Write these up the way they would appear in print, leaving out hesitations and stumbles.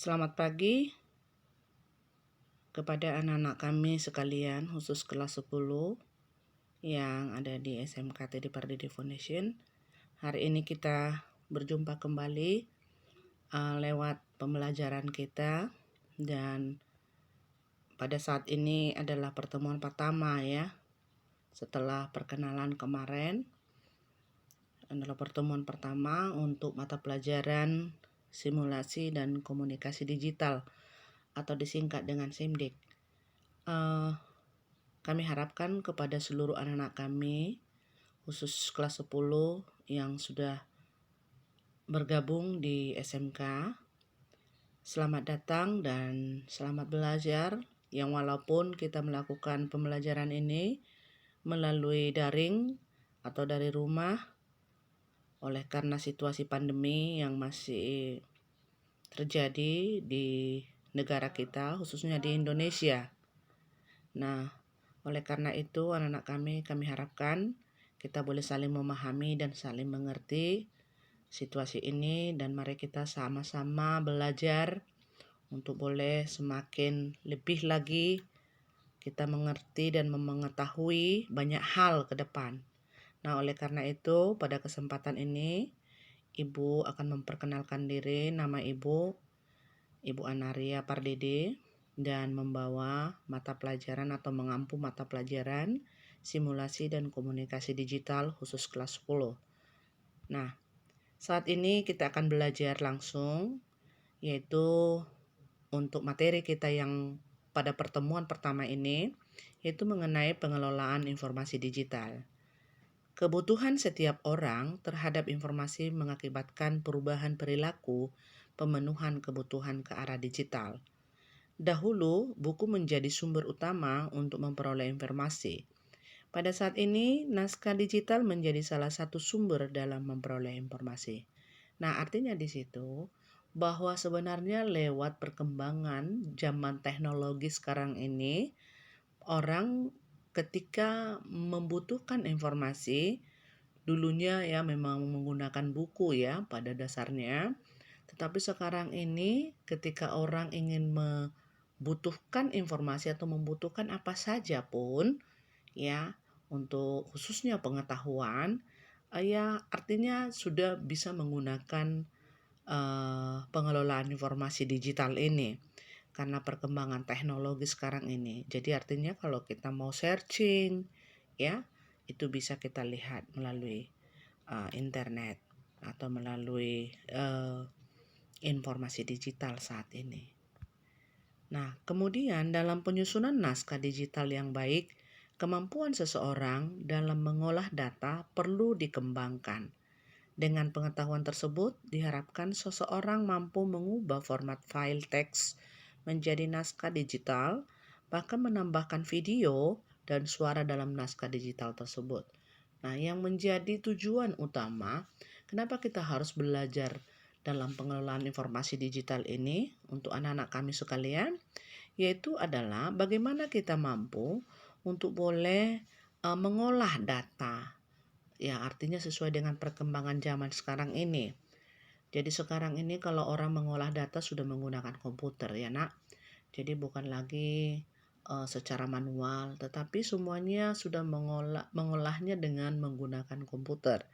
Selamat pagi kepada anak-anak kami sekalian, khusus kelas 10 yang ada di SMK Teddy Pardede Foundation. Hari ini kita berjumpa kembali lewat pembelajaran kita, dan pada saat ini adalah pertemuan pertama ya. Setelah perkenalan kemarin, adalah pertemuan pertama untuk mata pelajaran simulasi dan komunikasi digital atau disingkat dengan SIMDIK. Kami harapkan kepada seluruh anak-anak kami, khusus kelas 10 yang sudah bergabung di SMK, selamat datang dan selamat belajar, yang walaupun kita melakukan pembelajaran ini melalui daring atau dari rumah oleh karena situasi pandemi yang masih terjadi di negara kita, khususnya di Indonesia. Nah, oleh karena itu anak-anak kami harapkan kita boleh saling memahami dan saling mengerti situasi ini, dan mari kita sama-sama belajar untuk boleh semakin lebih lagi kita mengerti dan mengetahui banyak hal ke depan. Nah, oleh karena itu pada kesempatan ini Ibu akan memperkenalkan diri. Nama Ibu Anaria Pardede, dan membawa mata pelajaran atau mengampu mata pelajaran simulasi dan komunikasi digital khusus kelas 10. Nah, saat ini kita akan belajar langsung, yaitu untuk materi kita yang pada pertemuan pertama ini, yaitu mengenai pengelolaan informasi digital. Kebutuhan setiap orang terhadap informasi mengakibatkan perubahan perilaku pemenuhan kebutuhan ke arah digital. Dahulu, buku menjadi sumber utama untuk memperoleh informasi. Pada saat ini, naskah digital menjadi salah satu sumber dalam memperoleh informasi. Nah, artinya di situ bahwa sebenarnya lewat perkembangan zaman teknologi sekarang ini, orang ketika membutuhkan informasi, dulunya ya memang menggunakan buku ya pada dasarnya. Tetapi sekarang ini ketika orang ingin membutuhkan informasi atau membutuhkan apa saja pun ya, untuk khususnya pengetahuan, ya artinya sudah bisa menggunakan pengelolaan informasi digital ini karena perkembangan teknologi sekarang ini. Jadi artinya kalau kita mau searching ya, itu bisa kita lihat melalui internet atau melalui informasi digital saat ini. Nah, kemudian dalam penyusunan naskah digital yang baik, kemampuan seseorang dalam mengolah data perlu dikembangkan. Dengan pengetahuan tersebut, diharapkan seseorang mampu mengubah format file teks menjadi naskah digital, bahkan menambahkan video dan suara dalam naskah digital tersebut. Nah, yang menjadi tujuan utama, kenapa kita harus belajar dalam pengelolaan informasi digital ini untuk anak-anak kami sekalian, yaitu adalah bagaimana kita mampu untuk boleh mengolah data. Ya, artinya sesuai dengan perkembangan zaman sekarang ini. Jadi sekarang ini kalau orang mengolah data sudah menggunakan komputer ya nak. Jadi bukan lagi secara manual, tetapi semuanya sudah mengolahnya dengan menggunakan komputer.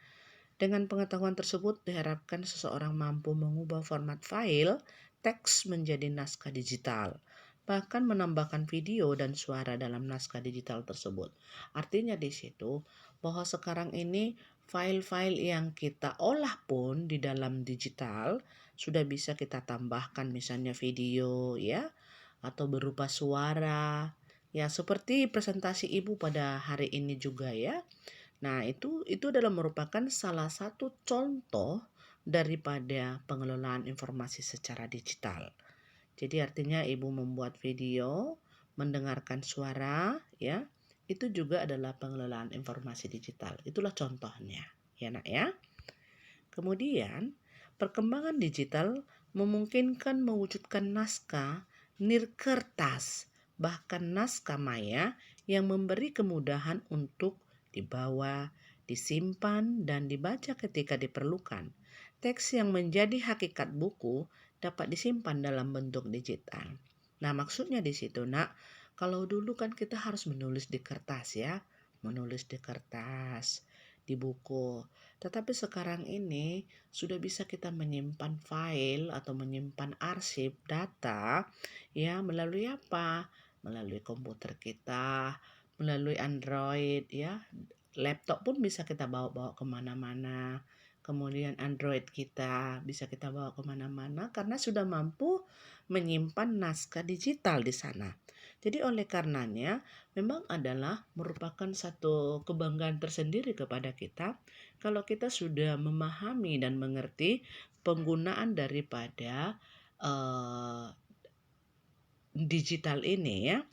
Dengan pengetahuan tersebut diharapkan seseorang mampu mengubah format file teks menjadi naskah digital, bahkan menambahkan video dan suara dalam naskah digital tersebut. Artinya di situ bahwa sekarang ini file-file yang kita olah pun di dalam digital sudah bisa kita tambahkan misalnya video ya, atau berupa suara ya, seperti presentasi Ibu pada hari ini juga ya. Nah, itu adalah merupakan salah satu contoh daripada pengelolaan informasi secara digital. Jadi artinya Ibu membuat video, mendengarkan suara ya, itu juga adalah pengelolaan informasi digital. Itulah contohnya, ya nak ya. Kemudian, perkembangan digital memungkinkan mewujudkan naskah nirkertas, bahkan naskah maya yang memberi kemudahan untuk dibawa, disimpan, dan dibaca ketika diperlukan. Teks yang menjadi hakikat buku dapat disimpan dalam bentuk digital. Nah, maksudnya di situ, Nak, kalau dulu kan kita harus menulis di kertas ya, menulis di kertas, di buku. Tetapi sekarang ini sudah bisa kita menyimpan file atau menyimpan arsip data ya melalui apa? Melalui komputer kita, melalui Android ya. Laptop pun bisa kita bawa-bawa kemana-mana. Kemudian Android kita bisa kita bawa kemana-mana karena sudah mampu menyimpan naskah digital di sana. Jadi oleh karenanya memang adalah merupakan satu kebanggaan tersendiri kepada kita kalau kita sudah memahami dan mengerti penggunaan daripada digital ini ya.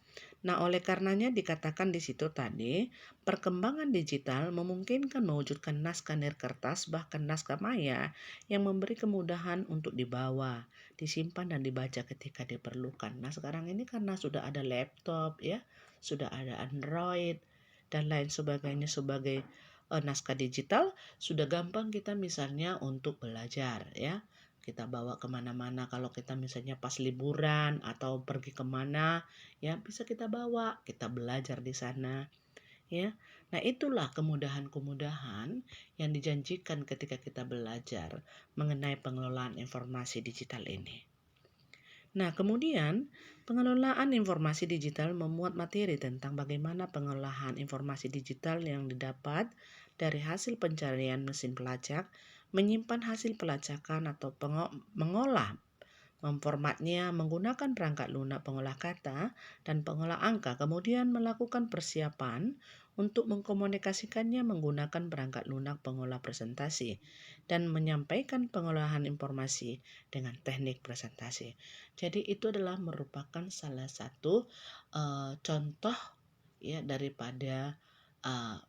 Nah, oleh karenanya dikatakan di situ tadi, perkembangan digital memungkinkan mewujudkan naskah nirkertas bahkan naskah maya yang memberi kemudahan untuk dibawa, disimpan dan dibaca ketika diperlukan. Nah, sekarang ini karena sudah ada laptop ya, sudah ada Android dan lain sebagainya sebagai naskah digital, sudah gampang kita misalnya untuk belajar ya. Kita bawa kemana-mana kalau kita misalnya pas liburan atau pergi kemana ya bisa kita bawa, kita belajar di sana ya. Nah, itulah kemudahan-kemudahan yang dijanjikan ketika kita belajar mengenai pengelolaan informasi digital ini. Nah, kemudian pengelolaan informasi digital memuat materi tentang bagaimana pengolahan informasi digital yang didapat dari hasil pencarian mesin pelacak, menyimpan hasil pelacakan atau mengolah memformatnya menggunakan perangkat lunak pengolah kata dan pengolah angka, kemudian melakukan persiapan untuk mengkomunikasikannya menggunakan perangkat lunak pengolah presentasi dan menyampaikan pengolahan informasi dengan teknik presentasi. Jadi itu adalah merupakan salah satu contoh ya daripada uh,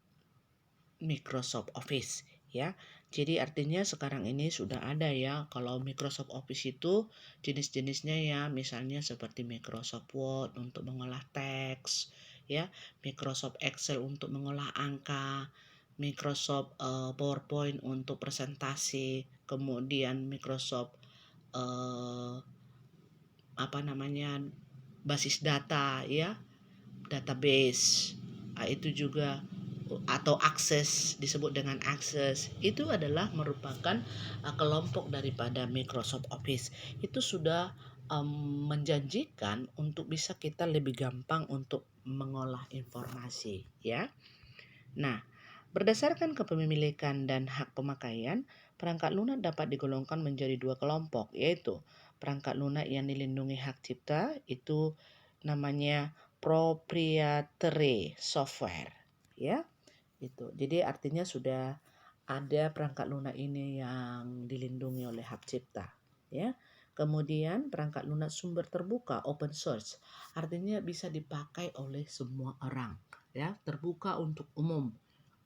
Microsoft Office ya. Jadi artinya sekarang ini sudah ada ya, kalau Microsoft Office itu jenis-jenisnya ya, misalnya seperti Microsoft Word untuk mengolah teks ya, Microsoft Excel untuk mengolah angka, Microsoft PowerPoint untuk presentasi, kemudian Microsoft basis data ya, database itu juga, atau akses disebut dengan akses, itu adalah merupakan kelompok daripada Microsoft Office. Itu sudah menjanjikan untuk bisa kita lebih gampang untuk mengolah informasi ya. Nah, berdasarkan kepemilikan dan hak pemakaian, perangkat lunak dapat digolongkan menjadi dua kelompok, yaitu perangkat lunak yang dilindungi hak cipta, itu namanya proprietary software ya. Itu. Jadi artinya sudah ada perangkat lunak ini yang dilindungi oleh hak cipta ya. Kemudian perangkat lunak sumber terbuka open source, artinya bisa dipakai oleh semua orang ya, terbuka untuk umum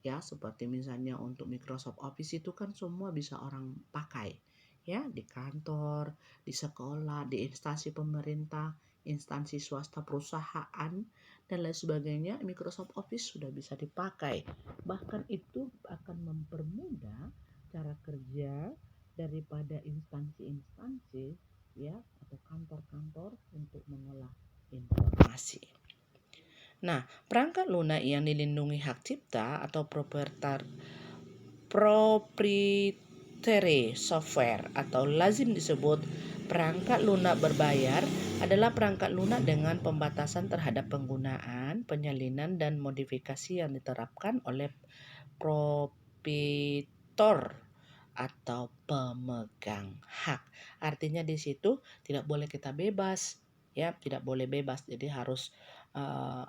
ya, seperti misalnya untuk Microsoft Office itu kan semua bisa orang pakai ya, di kantor, di sekolah, di instansi pemerintah, instansi swasta, perusahaan dan lain sebagainya. Microsoft Office sudah bisa dipakai, bahkan itu akan mempermudah cara kerja daripada instansi-instansi ya atau kantor-kantor untuk mengolah informasi. Nah, perangkat lunak yang dilindungi hak cipta atau proprietary software atau lazim disebut perangkat lunak berbayar adalah perangkat lunak dengan pembatasan terhadap penggunaan, penyalinan dan modifikasi yang diterapkan oleh proprietor atau pemegang hak. Artinya di situ tidak boleh kita bebas ya, tidak boleh bebas. Jadi harus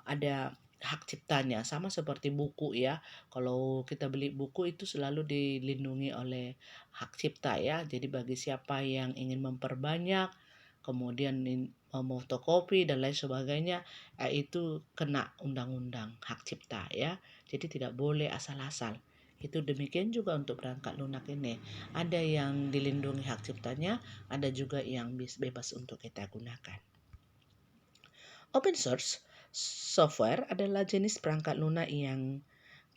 ada hak ciptanya, sama seperti buku ya. Kalau kita beli buku itu selalu dilindungi oleh hak cipta ya. Jadi bagi siapa yang ingin memperbanyak, kemudian fotokopi dan lain sebagainya, itu kena undang-undang hak cipta ya. Jadi tidak boleh asal-asal. Itu demikian juga untuk perangkat lunak ini. Ada yang dilindungi hak ciptanya, ada juga yang bebas untuk kita gunakan. Open source software adalah jenis perangkat lunak yang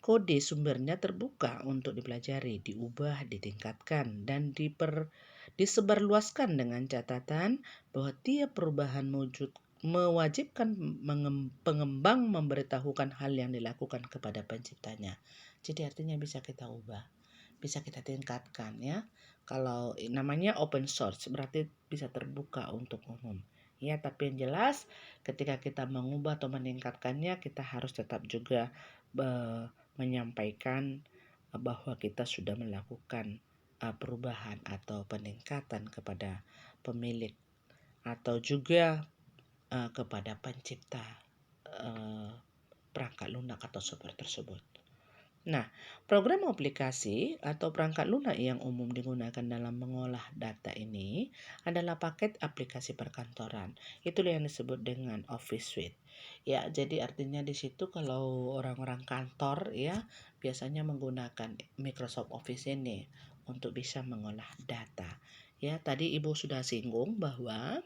kode sumbernya terbuka untuk dipelajari, diubah, ditingkatkan, dan disebarluaskan dengan catatan bahwa tiap perubahan mewajibkan pengembang memberitahukan hal yang dilakukan kepada penciptanya. Jadi artinya bisa kita ubah, bisa kita tingkatkan ya. Kalau namanya open source berarti bisa terbuka untuk umum. Ya, tapi yang jelas ketika kita mengubah atau meningkatkannya, kita harus tetap juga menyampaikan bahwa kita sudah melakukan perubahan atau peningkatan kepada pemilik atau juga kepada pencipta perangkat lunak atau software tersebut. Nah, program aplikasi atau perangkat lunak yang umum digunakan dalam mengolah data ini adalah paket aplikasi perkantoran. Itulah yang disebut dengan Office Suite. Ya, jadi artinya di situ kalau orang-orang kantor ya biasanya menggunakan Microsoft Office ini untuk bisa mengolah data. Ya, tadi Ibu sudah singgung bahwa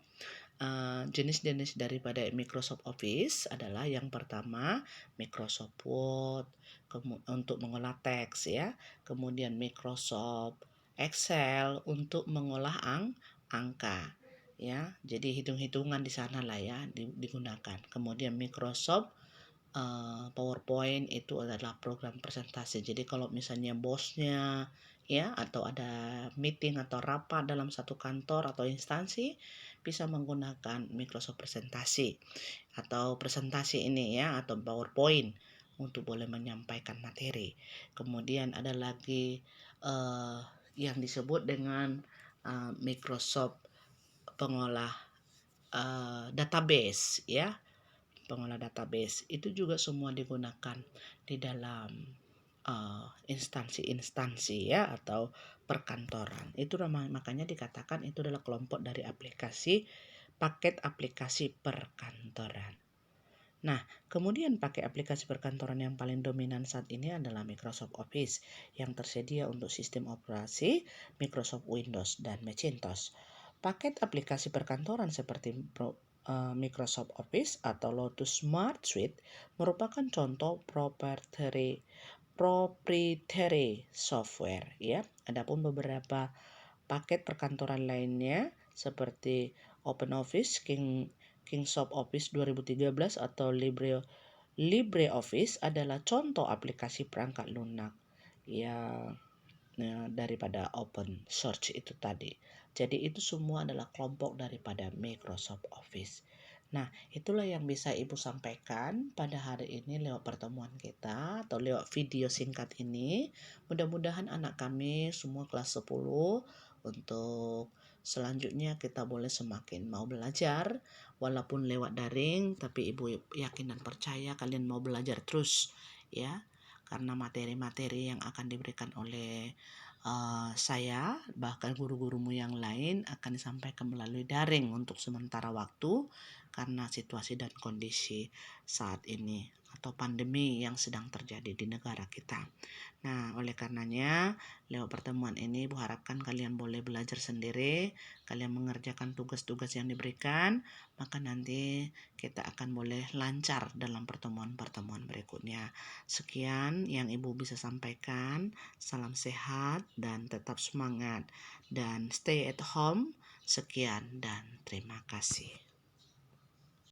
jenis-jenis daripada Microsoft Office adalah yang pertama Microsoft Word untuk mengolah teks ya, kemudian Microsoft Excel untuk mengolah angka ya, jadi hitung-hitungan di sana lah ya digunakan. Kemudian Microsoft PowerPoint itu adalah program presentasi. Jadi kalau misalnya bosnya ya atau ada meeting atau rapat dalam satu kantor atau instansi bisa menggunakan Microsoft presentasi atau presentasi ini ya atau PowerPoint untuk boleh menyampaikan materi. Kemudian ada lagi yang disebut dengan Microsoft pengolah database ya. Pengolah database itu juga semua digunakan di dalam instansi-instansi ya atau perkantoran. Itu makanya dikatakan itu adalah kelompok dari paket aplikasi perkantoran. Nah, kemudian pakai aplikasi perkantoran yang paling dominan saat ini adalah Microsoft Office yang tersedia untuk sistem operasi Microsoft Windows dan Macintosh. Paket aplikasi perkantoran seperti Microsoft Office atau Lotus Smart Suite merupakan contoh proprietary software ya. Adapun beberapa paket perkantoran lainnya seperti OpenOffice, Kingsoft Office 2013 atau LibreOffice adalah contoh aplikasi perangkat lunak yang daripada open source itu tadi. Jadi itu semua adalah kelompok daripada Microsoft Office. Nah, itulah yang bisa Ibu sampaikan pada hari ini lewat pertemuan kita atau lewat video singkat ini. Mudah-mudahan anak kami semua kelas 10 untuk selanjutnya kita boleh semakin mau belajar walaupun lewat daring, tapi Ibu yakin dan percaya kalian mau belajar terus ya. Karena materi-materi yang akan diberikan oleh saya bahkan guru-gurumu yang lain akan disampaikan melalui daring untuk sementara waktu karena situasi dan kondisi saat ini atau pandemi yang sedang terjadi di negara kita. Nah, oleh karenanya lewat pertemuan ini Ibu harapkan kalian boleh belajar sendiri, kalian mengerjakan tugas-tugas yang diberikan, maka nanti kita akan boleh lancar dalam pertemuan-pertemuan berikutnya. Sekian yang Ibu bisa sampaikan. Salam sehat dan tetap semangat dan stay at home. Sekian dan terima kasih.